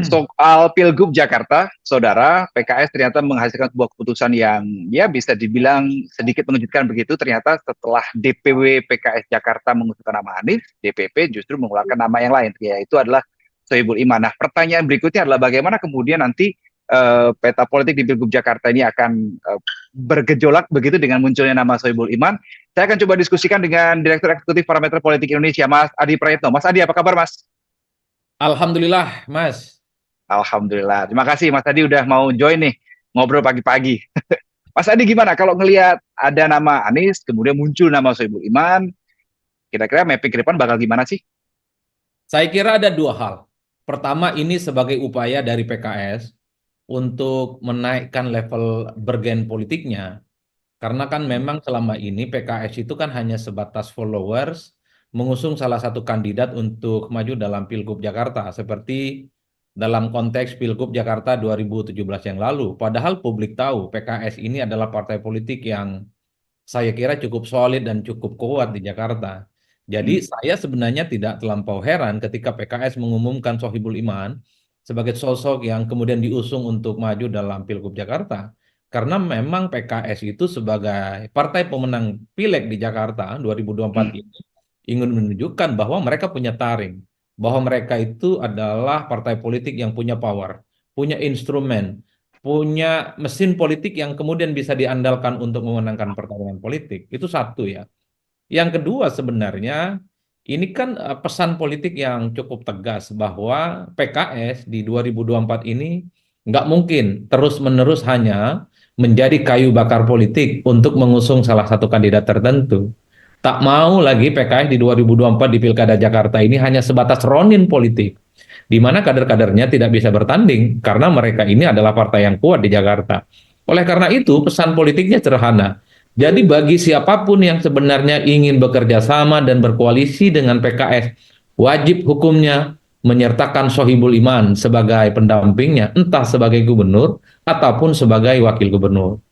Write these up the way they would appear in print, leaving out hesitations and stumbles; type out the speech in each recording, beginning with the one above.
Soal Pilgub Jakarta, saudara, PKS ternyata menghasilkan sebuah keputusan yang ya bisa dibilang sedikit mengejutkan begitu. Ternyata setelah DPW PKS Jakarta mengusulkan nama Anies, DPP justru mengeluarkan nama yang lain, yaitu adalah Sohibul Iman. Nah, pertanyaan berikutnya adalah bagaimana kemudian nanti peta politik di Pilgub Jakarta ini akan bergejolak begitu dengan munculnya nama Sohibul Iman. Saya akan coba diskusikan dengan Direktur Eksekutif Parameter Politik Indonesia, Mas Adi Praetno. Mas Adi, apa kabar, Mas? Alhamdulillah, Mas. Alhamdulillah. Terima kasih Mas Adi udah mau join nih ngobrol pagi-pagi. Mas Adi gimana kalau ngelihat ada nama Anies, kemudian muncul nama Soebul Iman, kira-kira mapping ke depan bakal gimana sih? Saya kira ada dua hal. Pertama, ini sebagai upaya dari PKS untuk menaikkan level bergen politiknya. Karena kan memang selama ini PKS itu kan hanya sebatas followers mengusung salah satu kandidat untuk maju dalam Pilgub Jakarta. Seperti dalam konteks Pilgub Jakarta 2017 yang lalu. Padahal publik tahu PKS ini adalah partai politik yang saya kira cukup solid dan cukup kuat di Jakarta. Jadi Hmm. saya sebenarnya tidak terlampau heran ketika PKS mengumumkan Sohibul Iman sebagai sosok yang kemudian diusung untuk maju dalam Pilgub Jakarta. Karena memang PKS itu sebagai partai pemenang Pileg di Jakarta 2024 Hmm. ini ingin menunjukkan bahwa mereka punya taring, bahwa mereka itu adalah partai politik yang punya power, punya instrumen, punya mesin politik yang kemudian bisa diandalkan untuk memenangkan pertarungan politik. Itu satu ya. Yang kedua sebenarnya ini kan pesan politik yang cukup tegas bahwa PKS di 2024 ini nggak mungkin terus-menerus hanya menjadi kayu bakar politik untuk mengusung salah satu kandidat tertentu. Tak mau lagi PKS di 2024 di Pilkada Jakarta ini hanya sebatas ronin politik, di mana kader-kadernya tidak bisa bertanding karena mereka ini adalah partai yang kuat di Jakarta. Oleh karena itu, pesan politiknya sederhana. Jadi bagi siapapun yang sebenarnya ingin bekerja sama dan berkoalisi dengan PKS, wajib hukumnya menyertakan Sohibul Iman sebagai pendampingnya, entah sebagai gubernur ataupun sebagai wakil gubernur.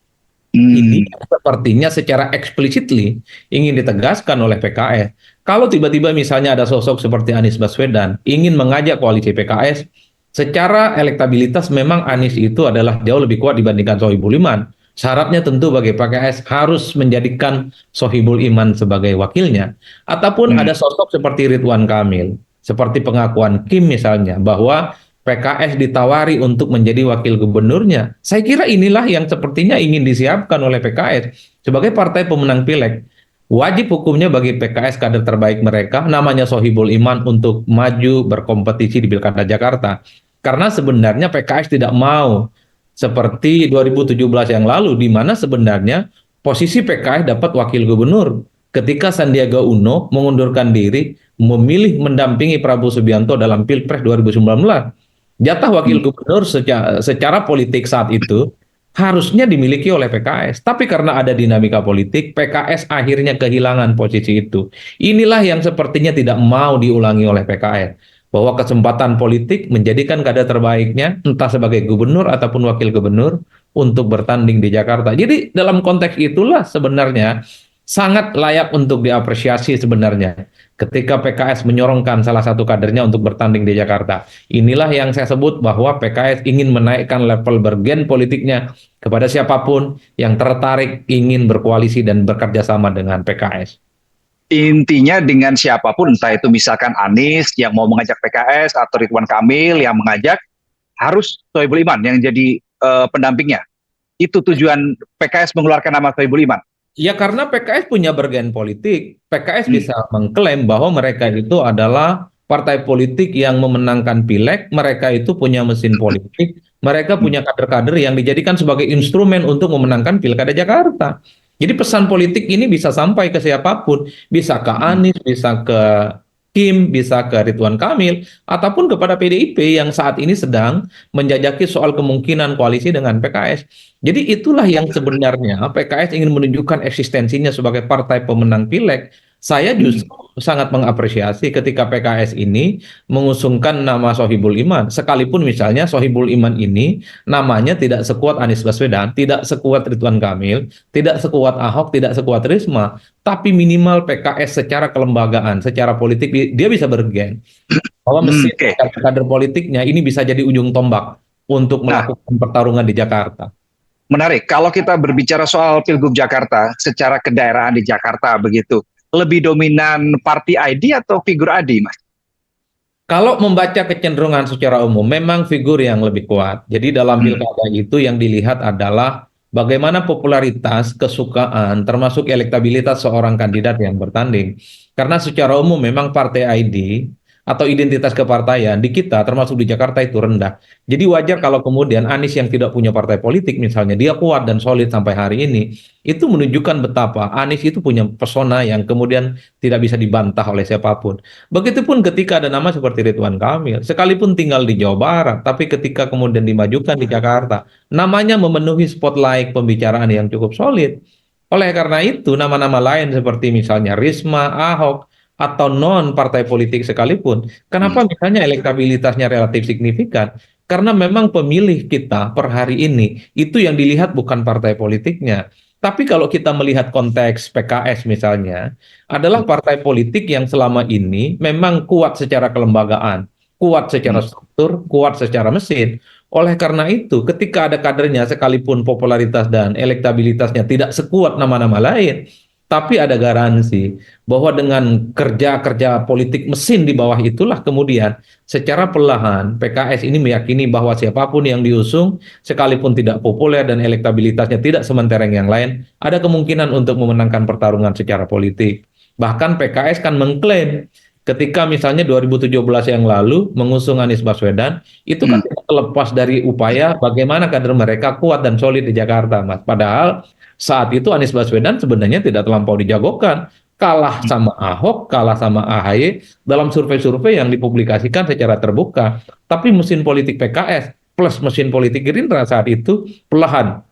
Ini Hmm. sepertinya secara explicitly ingin ditegaskan oleh PKS. Kalau tiba-tiba misalnya ada sosok seperti Anies Baswedan ingin mengajak koalisi PKS, secara elektabilitas memang Anies itu adalah jauh lebih kuat dibandingkan Sohibul Iman. Syaratnya tentu bagi PKS harus menjadikan Sohibul Iman sebagai wakilnya. Ataupun Hmm. ada sosok seperti Ridwan Kamil, seperti pengakuan Kim misalnya, bahwa PKS ditawari untuk menjadi wakil gubernurnya. Saya kira inilah yang sepertinya ingin disiapkan oleh PKS sebagai partai pemenang Pileg. Wajib hukumnya bagi PKS kader terbaik mereka, namanya Sohibul Iman, untuk maju berkompetisi di Pilkada Jakarta. Karena sebenarnya PKS tidak mau seperti 2017 yang lalu, di mana sebenarnya posisi PKS dapat wakil gubernur ketika Sandiaga Uno mengundurkan diri memilih mendampingi Prabowo Subianto dalam Pilpres 2019. Jatah wakil Hmm. gubernur secara politik saat itu harusnya dimiliki oleh PKS. Tapi karena ada dinamika politik, PKS akhirnya kehilangan posisi itu. Inilah yang sepertinya tidak mau diulangi oleh PKS. Bahwa kesempatan politik menjadikan kader terbaiknya, entah sebagai gubernur ataupun wakil gubernur, untuk bertanding di Jakarta. Jadi dalam konteks itulah sebenarnya sangat layak untuk diapresiasi sebenarnya ketika PKS menyorongkan salah satu kadernya untuk bertanding di Jakarta. Inilah yang saya sebut bahwa PKS ingin menaikkan level bergen politiknya kepada siapapun yang tertarik ingin berkoalisi dan bekerja sama dengan PKS. Intinya dengan siapapun, entah itu misalkan Anies yang mau mengajak PKS atau Ridwan Kamil yang mengajak, harus Soebul Iman yang jadi pendampingnya. Itu tujuan PKS mengeluarkan nama Soebul Iman. Ya karena PKS punya bergen politik, PKS Hmm. bisa mengklaim bahwa mereka itu adalah partai politik yang memenangkan pileg, mereka itu punya mesin politik, mereka Hmm. punya kader-kader yang dijadikan sebagai instrumen untuk memenangkan Pilkada Jakarta. Jadi pesan politik ini bisa sampai ke siapapun, bisa ke Hmm. Anies, bisa ke Kim, bisa ke Ridwan Kamil, ataupun kepada PDIP yang saat ini sedang menjajaki soal kemungkinan koalisi dengan PKS. Jadi itulah yang sebenarnya PKS ingin menunjukkan eksistensinya sebagai partai pemenang Pileg. Saya Hmm. justru sangat mengapresiasi ketika PKS ini mengusungkan nama Sohibul Iman. Sekalipun misalnya Sohibul Iman ini namanya tidak sekuat Anies Baswedan, tidak sekuat Ridwan Kamil, tidak sekuat Ahok, tidak sekuat Risma, tapi minimal PKS secara kelembagaan, secara politik dia bisa bergen. bahwa mesin Oke. kader politiknya ini bisa jadi ujung tombak untuk Nah, melakukan pertarungan di Jakarta. menarik. Kalau kita berbicara soal Pilgub Jakarta, secara kedaerahan di Jakarta begitu, lebih dominan party ID atau figur AD, Mas? Kalau membaca kecenderungan secara umum, memang figur yang lebih kuat. Jadi dalam Hmm. pilkada itu yang dilihat adalah bagaimana popularitas, kesukaan, termasuk elektabilitas seorang kandidat yang bertanding. Karena secara umum memang partai ID atau identitas kepartaian di kita, termasuk di Jakarta itu rendah. Jadi wajar kalau kemudian Anies yang tidak punya partai politik, misalnya dia kuat dan solid sampai hari ini, itu menunjukkan betapa Anies itu punya pesona yang kemudian tidak bisa dibantah oleh siapapun. Begitupun ketika ada nama seperti Ridwan Kamil, sekalipun tinggal di Jawa Barat, tapi ketika kemudian dimajukan di Jakarta, namanya memenuhi spotlight pembicaraan yang cukup solid. Oleh karena itu, nama-nama lain seperti misalnya Risma, Ahok, atau non partai politik sekalipun, Hmm. kenapa misalnya elektabilitasnya relatif signifikan? Karena memang pemilih kita per hari ini itu yang dilihat bukan partai politiknya. Tapi kalau kita melihat konteks PKS misalnya, adalah partai politik yang selama ini memang kuat secara kelembagaan, kuat secara Hmm. struktur, kuat secara mesin. Oleh karena itu, ketika ada kadernya sekalipun popularitas dan elektabilitasnya tidak sekuat nama-nama lain, tapi ada garansi bahwa dengan kerja-kerja politik mesin di bawah itulah kemudian secara perlahan PKS ini meyakini bahwa siapapun yang diusung sekalipun tidak populer dan elektabilitasnya tidak sementereng yang lain, ada kemungkinan untuk memenangkan pertarungan secara politik. Bahkan PKS kan mengklaim ketika misalnya 2017 yang lalu mengusung Anies Baswedan, itu Hmm. kan tidak terlepas dari upaya bagaimana kader mereka kuat dan solid di Jakarta, Mas. Padahal saat itu Anies Baswedan sebenarnya tidak terlampau dijagokan. Kalah sama Ahok, kalah sama AHY dalam survei-survei yang dipublikasikan secara terbuka. Tapi mesin politik PKS plus mesin politik Gerindra saat itu perlahan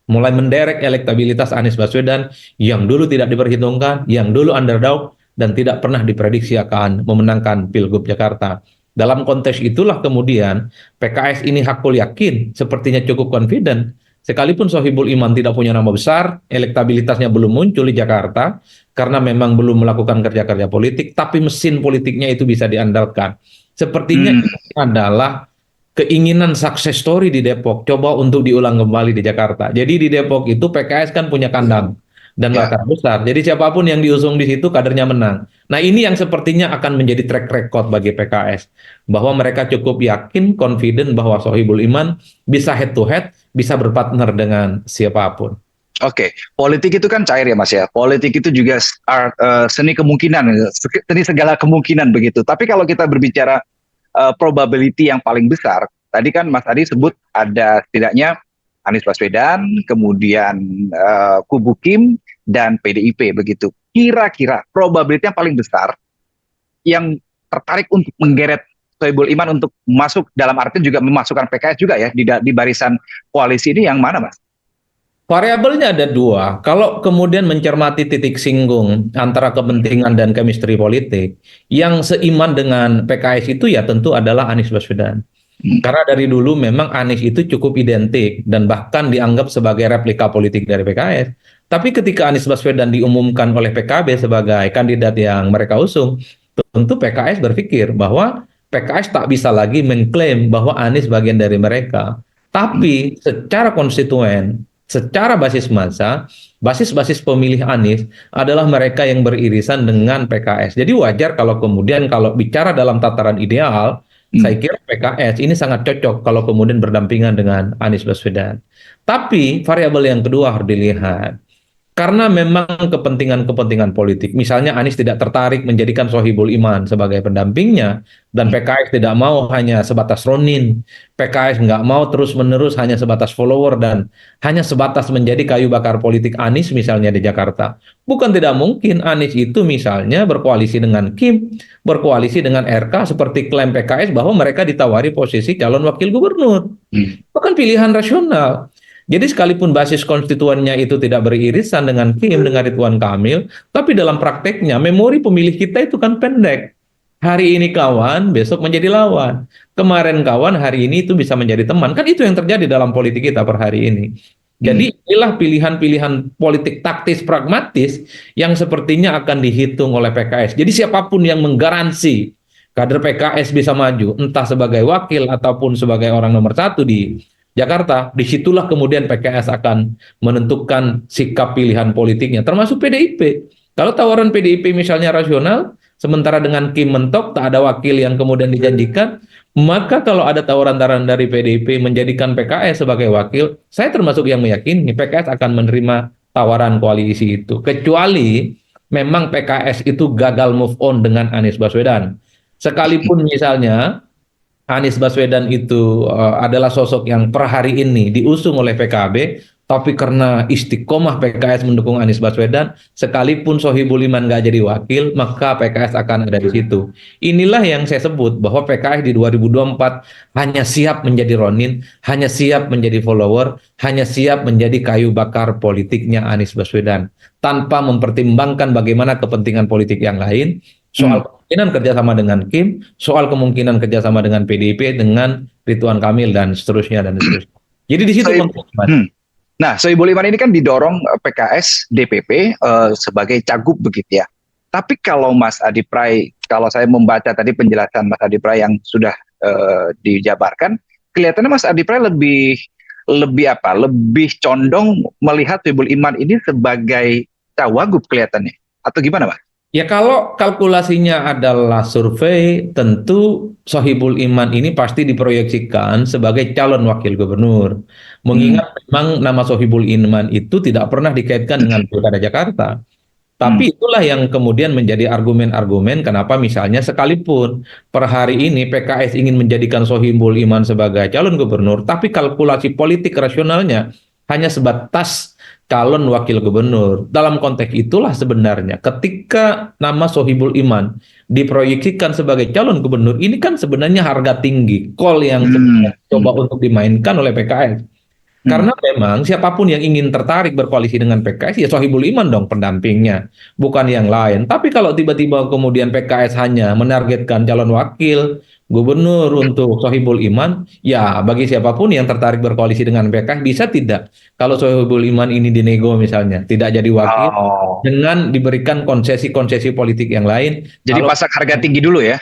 mulai menderek elektabilitas Anies Baswedan yang dulu tidak diperhitungkan, yang dulu underdog, dan tidak pernah diprediksi akan memenangkan Pilgub Jakarta. Dalam konteks itulah kemudian PKS ini hakul yakin, sepertinya cukup confident, sekalipun Sohibul Iman tidak punya nama besar, elektabilitasnya belum muncul di Jakarta, karena memang belum melakukan kerja-kerja politik, tapi mesin politiknya itu bisa diandalkan. Sepertinya Hmm. ini adalah keinginan success story di Depok coba untuk diulang kembali di Jakarta. Jadi di Depok itu PKS kan punya kandang dan Ya. markas besar. Jadi siapapun yang diusung di situ kadernya menang. Nah, ini yang sepertinya akan menjadi track record bagi PKS bahwa mereka cukup yakin, confident bahwa Sohibul Iman bisa head to head, bisa berpartner dengan siapapun. Oke, politik itu kan cair ya Mas ya. Politik itu juga seni kemungkinan, seni segala kemungkinan begitu. Tapi kalau kita berbicara probability yang paling besar, tadi kan Mas Adi sebut ada setidaknya Anies Baswedan, kemudian Kubu Kim dan PDIP begitu. Kira-kira probability yang paling besar yang tertarik untuk menggeret Soebul Iman untuk masuk dalam arti juga memasukkan PKS juga ya di barisan koalisi ini yang mana Mas? Variabelnya ada dua. Kalau kemudian mencermati titik singgung antara kepentingan dan chemistry politik, yang seiman dengan PKS itu ya tentu adalah Anies Baswedan. Hmm. Karena dari dulu memang Anies itu cukup identik dan bahkan dianggap sebagai replika politik dari PKS. Tapi ketika Anies Baswedan diumumkan oleh PKB sebagai kandidat yang mereka usung, tentu PKS berpikir bahwa PKS tak bisa lagi mengklaim bahwa Anies bagian dari mereka. Tapi secara konstituen, secara basis massa, basis-basis pemilih Anies adalah mereka yang beririsan dengan PKS. Jadi wajar kalau kemudian kalau bicara dalam tataran ideal, Hmm. saya kira PKS ini sangat cocok kalau kemudian berdampingan dengan Anies Baswedan. Tapi variabel yang kedua harus dilihat. Karena memang kepentingan-kepentingan politik, misalnya Anies tidak tertarik menjadikan Sohibul Iman sebagai pendampingnya, dan PKS tidak mau hanya sebatas Ronin, PKS nggak mau terus-menerus hanya sebatas follower dan hanya sebatas menjadi kayu bakar politik Anies misalnya di Jakarta. Bukan tidak mungkin Anies itu misalnya berkoalisi dengan Kim, berkoalisi dengan RK seperti klaim PKS bahwa mereka ditawari posisi calon wakil gubernur. Hmm. Bukan pilihan rasional. Jadi sekalipun basis konstituennya itu tidak beririsan dengan Kim, dengan Ridwan Kamil, tapi dalam prakteknya memori pemilih kita itu kan pendek. Hari ini kawan, besok menjadi lawan. Kemarin kawan, hari ini itu bisa menjadi teman. Kan itu yang terjadi dalam politik kita per hari ini. Hmm. Jadi inilah pilihan-pilihan politik taktis pragmatis yang sepertinya akan dihitung oleh PKS. Jadi siapapun yang menggaransi kader PKS bisa maju, entah sebagai wakil ataupun sebagai orang nomor satu di Jakarta, disitulah kemudian PKS akan menentukan sikap pilihan politiknya, termasuk PDIP. Kalau tawaran PDIP misalnya rasional, sementara dengan Kim mentok, tak ada wakil yang kemudian dijanjikan, maka kalau ada tawaran-tawaran dari PDIP menjadikan PKS sebagai wakil, saya termasuk yang meyakini PKS akan menerima tawaran koalisi itu. Kecuali memang PKS itu gagal move on dengan Anies Baswedan. Sekalipun misalnya Anies Baswedan itu adalah sosok yang per hari ini diusung oleh PKB, tapi karena istiqomah PKS mendukung Anies Baswedan, sekalipun Sohibul Iman nggak jadi wakil, maka PKS akan ada di situ. Inilah yang saya sebut bahwa PKS di 2024 hanya siap menjadi Ronin, hanya siap menjadi follower, hanya siap menjadi kayu bakar politiknya Anies Baswedan, tanpa mempertimbangkan bagaimana kepentingan politik yang lain, soal kemungkinan kerjasama dengan Kim, soal kemungkinan kerjasama dengan PDIP, dengan Ridwan Kamil dan seterusnya dan seterusnya. Jadi di situ Sohib- konteksnya, Mas. hmm. Nah, Sohibul Iman ini kan didorong PKS DPP sebagai cagup begitu ya. Tapi kalau Mas Adi Pray, kalau saya membaca tadi penjelasan Mas Adi Pray yang sudah dijabarkan, kelihatannya Mas Adi Pray lebih lebih apa? Lebih condong melihat Sohibul Iman ini sebagai cawagup kelihatannya. Atau gimana, Mas? Ya kalau kalkulasinya adalah survei, tentu Sohibul Iman ini pasti diproyeksikan sebagai calon wakil gubernur. Hmm. Mengingat memang nama Sohibul Iman itu tidak pernah dikaitkan dengan Pilkada Jakarta. Hmm. Tapi itulah yang kemudian menjadi argumen-argumen kenapa misalnya sekalipun per hari ini PKS ingin menjadikan Sohibul Iman sebagai calon gubernur, tapi kalkulasi politik rasionalnya hanya sebatas calon wakil gubernur. Dalam konteks itulah sebenarnya ketika nama Sohibul Iman diproyeksikan sebagai calon gubernur, ini kan sebenarnya harga tinggi, call yang Hmm. sebenarnya coba untuk dimainkan oleh PKS. Hmm. Karena memang siapapun yang ingin tertarik berkoalisi dengan PKS, ya Sohibul Iman dong pendampingnya, bukan yang lain. Tapi kalau tiba-tiba kemudian PKS hanya menargetkan calon wakil gubernur untuk Sohibul Iman, ya bagi siapapun yang tertarik berkoalisi dengan PKS bisa tidak. Kalau Sohibul Iman ini dinego misalnya, tidak jadi wakil, Oh. dengan diberikan konsesi-konsesi politik yang lain, Jadi kalau pasang harga tinggi dulu ya.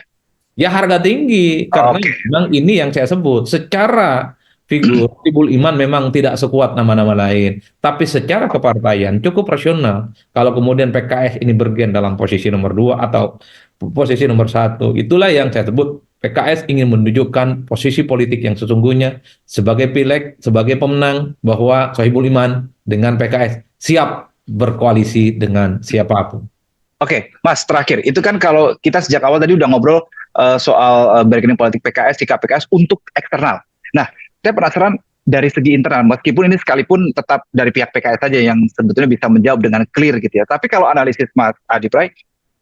ya harga tinggi, karena Oke. memang ini yang saya sebut. Secara figur, Sohibul Iman memang tidak sekuat nama-nama lain. Tapi secara kepartaian cukup rasional. Kalau kemudian PKS ini bergen dalam posisi nomor dua atau posisi nomor satu. Itulah yang saya sebut PKS ingin menunjukkan posisi politik yang sesungguhnya sebagai pileg, sebagai pemenang, bahwa Sohibul Iman dengan PKS siap berkoalisi dengan siapapun. Oke, Mas, terakhir. Itu kan kalau kita sejak awal tadi udah ngobrol soal bargaining politik PKS, sikap PKS untuk eksternal. Nah, saya penasaran dari segi internal, meskipun ini sekalipun tetap dari pihak PKS saja yang sebetulnya bisa menjawab dengan clear gitu ya. Tapi kalau analisis Mas Adi Pray,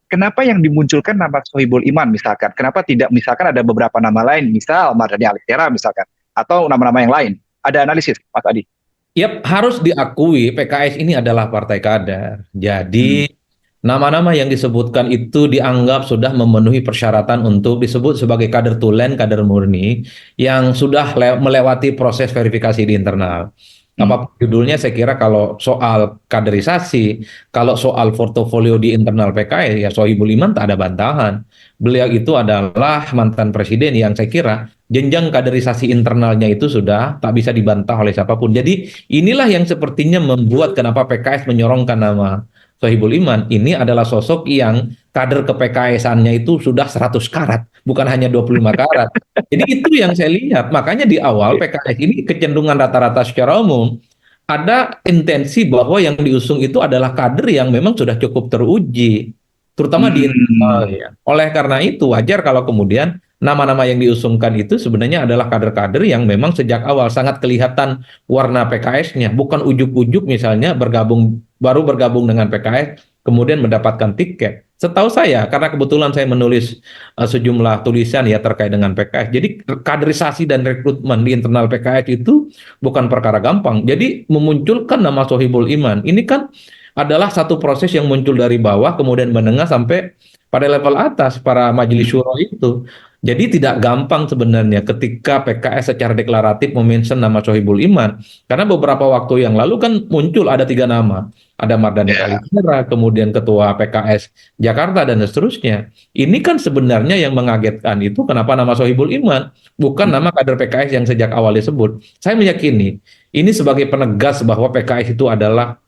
kenapa yang dimunculkan nama Sohibul Iman misalkan? Kenapa tidak misalkan ada beberapa nama lain, misal Mardhani Alisera misalkan, atau nama-nama yang lain? Ada analisis, Mas Adi? Yap, harus diakui PKS ini adalah partai kader. Hmm. Jadi nama-nama yang disebutkan itu dianggap sudah memenuhi persyaratan untuk disebut sebagai kader tulen, kader murni yang sudah melewati proses verifikasi di internal. Hmm. Apapun judulnya, saya kira kalau soal kaderisasi, kalau soal portofolio di internal PKS, ya Sohibul Iman tak ada bantahan. Beliau itu adalah mantan presiden yang saya kira jenjang kaderisasi internalnya itu sudah tak bisa dibantah oleh siapapun. Jadi inilah yang sepertinya membuat kenapa PKS menyorongkan nama Sohibul Iman. Ini adalah sosok yang kader ke PKS-annya itu sudah 100 karat, bukan hanya 25 karat. Jadi itu yang saya lihat. Makanya di awal PKS ini kecenderungan rata-rata secara umum ada intensi bahwa yang diusung itu adalah kader yang memang sudah cukup teruji, terutama di internal Hmm. ya. Oleh karena itu wajar kalau kemudian nama-nama yang diusungkan itu sebenarnya adalah kader-kader yang memang sejak awal sangat kelihatan warna PKS-nya, bukan ujuk-ujuk misalnya baru bergabung dengan PKS kemudian mendapatkan tiket. Setahu saya, karena kebetulan saya menulis sejumlah tulisan ya terkait dengan PKS. Jadi kaderisasi dan rekrutmen di internal PKS itu bukan perkara gampang. Jadi memunculkan nama Sohibul Iman ini kan adalah satu proses yang muncul dari bawah kemudian menengah sampai pada level atas para majelis syuro itu. Jadi tidak gampang sebenarnya ketika PKS secara deklaratif memention nama Sohibul Iman, karena beberapa waktu yang lalu kan muncul ada 3 nama, ada Mardhani Ya. Alisera, kemudian Ketua PKS Jakarta dan seterusnya. Ini kan sebenarnya yang mengagetkan itu kenapa nama Sohibul Iman, bukan nama kader PKS yang sejak awal disebut. Saya meyakini ini sebagai penegas bahwa PKS itu adalah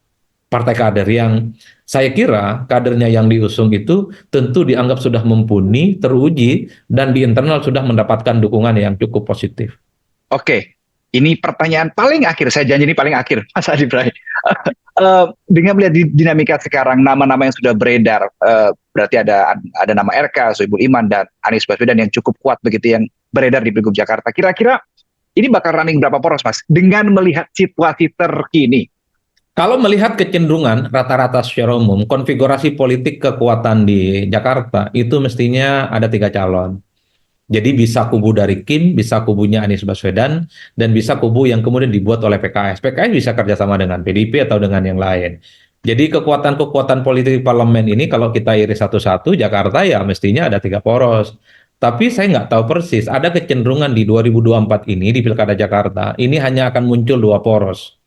partai kader yang saya kira kadernya yang diusung itu tentu dianggap sudah mumpuni, teruji, dan di internal sudah mendapatkan dukungan yang cukup positif. Oke, ini pertanyaan paling akhir. Saya janji ini paling akhir, Mas Adi Pray. Dengan melihat dinamika sekarang, nama-nama yang sudah beredar, berarti ada nama RK, Sohibul Iman, dan Anies Baswedan yang cukup kuat begitu yang beredar di Pilgub Jakarta. Kira-kira ini bakal running berapa poros, Mas? Dengan melihat situasi terkini. Kalau melihat kecenderungan rata-rata secara umum, konfigurasi politik kekuatan di Jakarta itu mestinya ada 3 calon. Jadi bisa kubu dari Kim, bisa kubunya Anies Baswedan, dan bisa kubu yang kemudian dibuat oleh PKS. PKS bisa kerjasama dengan PDIP atau dengan yang lain. Jadi kekuatan-kekuatan politik di parlemen ini kalau kita iris satu-satu, Jakarta ya mestinya ada 3 poros. Tapi saya nggak tahu persis, ada kecenderungan di 2024 ini di Pilkada Jakarta, ini hanya akan muncul 2 poros.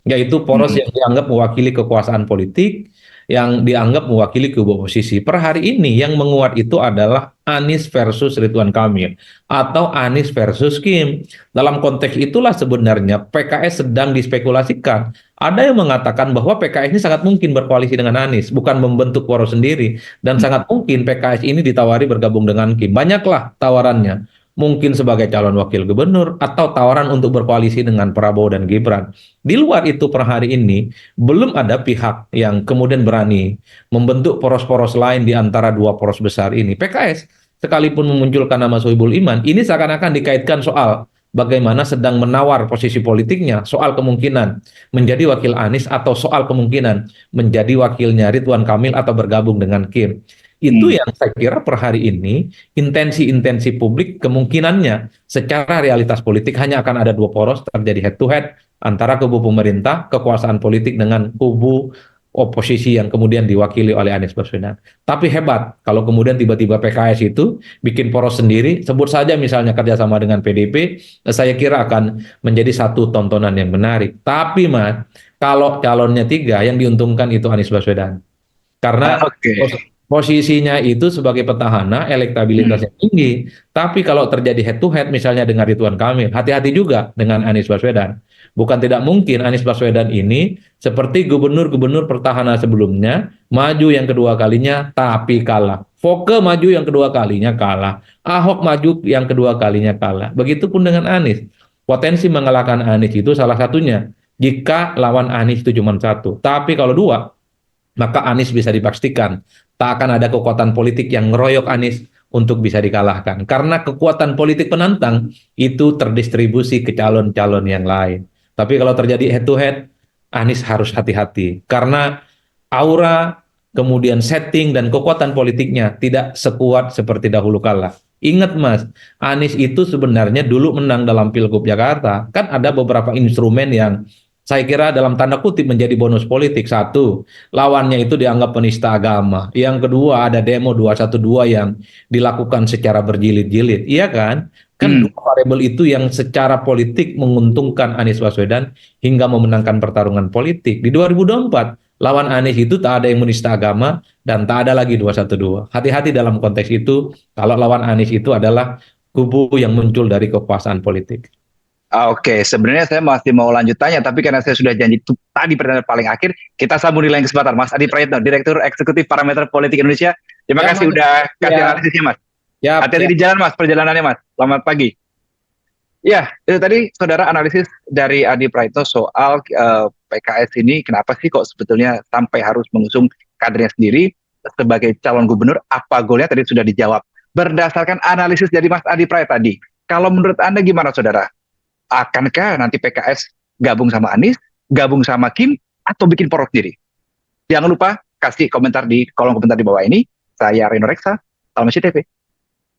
Yaitu poros Hmm. yang dianggap mewakili kekuasaan politik, yang dianggap mewakili kubu oposisi. Per hari ini yang menguat itu adalah Anies versus Ridwan Kamil atau Anies versus Kim. Dalam konteks itulah sebenarnya PKS sedang dispekulasikan. Ada yang mengatakan bahwa PKS ini sangat mungkin berkoalisi dengan Anies, bukan membentuk poros sendiri. Dan sangat mungkin PKS ini ditawari bergabung dengan Kim. Banyaklah tawarannya. Mungkin sebagai calon wakil gubernur atau tawaran untuk berkoalisi dengan Prabowo dan Gibran. Di luar itu per hari ini belum ada pihak yang kemudian berani membentuk poros-poros lain di antara 2 poros besar ini. PKS sekalipun memunculkan nama Sohibul Iman, ini seakan-akan dikaitkan soal bagaimana sedang menawar posisi politiknya, soal kemungkinan menjadi wakil Anies atau soal kemungkinan menjadi wakilnya Ridwan Kamil atau bergabung dengan Kim. Itu Hmm. yang saya kira per hari ini intensi-intensi publik kemungkinannya secara realitas politik hanya akan ada 2 poros terjadi head to head antara kubu pemerintah, kekuasaan politik dengan kubu oposisi yang kemudian diwakili oleh Anies Baswedan. Tapi hebat kalau kemudian tiba-tiba PKS itu bikin poros sendiri, sebut saja misalnya kerjasama dengan PDIP, saya kira akan menjadi satu tontonan yang menarik. Tapi Mas, kalau calonnya 3, yang diuntungkan itu Anies Baswedan. Karena Oke. posisinya itu sebagai petahana, Hmm. elektabilitasnya tinggi. Tapi kalau terjadi head to head misalnya dengan Ridwan Kamil, hati-hati juga dengan Anies Baswedan. Bukan tidak mungkin Anies Baswedan ini seperti gubernur-gubernur petahana sebelumnya, maju yang kedua kalinya tapi kalah. Foke maju yang kedua kalinya kalah. Ahok maju yang kedua kalinya kalah. Begitupun dengan Anies. Potensi mengalahkan Anies itu salah satunya jika lawan Anies itu cuma satu. Tapi kalau dua, maka Anies bisa dipastikan tak akan ada kekuatan politik yang ngeroyok Anies untuk bisa dikalahkan. Karena kekuatan politik penantang itu terdistribusi ke calon-calon yang lain. Tapi kalau terjadi head to head, Anies harus hati-hati. Karena aura, kemudian setting dan kekuatan politiknya tidak sekuat seperti dahulu kala. Ingat Mas, Anies itu sebenarnya dulu menang dalam Pilgub Jakarta. Kan ada beberapa instrumen yang saya kira dalam tanda kutip menjadi bonus politik. Satu, lawannya itu dianggap penista agama. Yang kedua, ada demo 212 yang dilakukan secara berjilid-jilid. Iya kan? Kan Hmm. dua variabel itu yang secara politik menguntungkan Anies Baswedan hingga memenangkan pertarungan politik. Di 2024, lawan Anies itu tak ada yang menista agama dan tak ada lagi 212. Hati-hati dalam konteks itu kalau lawan Anies itu adalah kubu yang muncul dari kekuasaan politik. Oke, sebenarnya saya masih mau lanjut tanya, tapi karena saya sudah janji tadi pertanyaan paling akhir, kita sambung di lain kesempatan. Mas Adi Prayitno, Direktur Eksekutif Parameter Politik Indonesia. Terima Ya, kasih Mas. udah kasih Ya, analisisnya, Mas. ya, Hati-hati ya. di jalan, Mas, perjalanannya, Mas. Selamat pagi. Ya, itu tadi saudara analisis dari Adi Praitno soal PKS ini kenapa sih kok sebetulnya sampai harus mengusung kadernya sendiri sebagai calon gubernur, apa goalnya tadi sudah dijawab. Berdasarkan analisis dari Mas Adi Praitno tadi, kalau menurut Anda gimana saudara? Akankah nanti PKS gabung sama Anies, gabung sama Kim, atau bikin poros sendiri? Jangan lupa kasih komentar di kolom komentar di bawah ini. Saya Reno Reksa, Salam SCTV.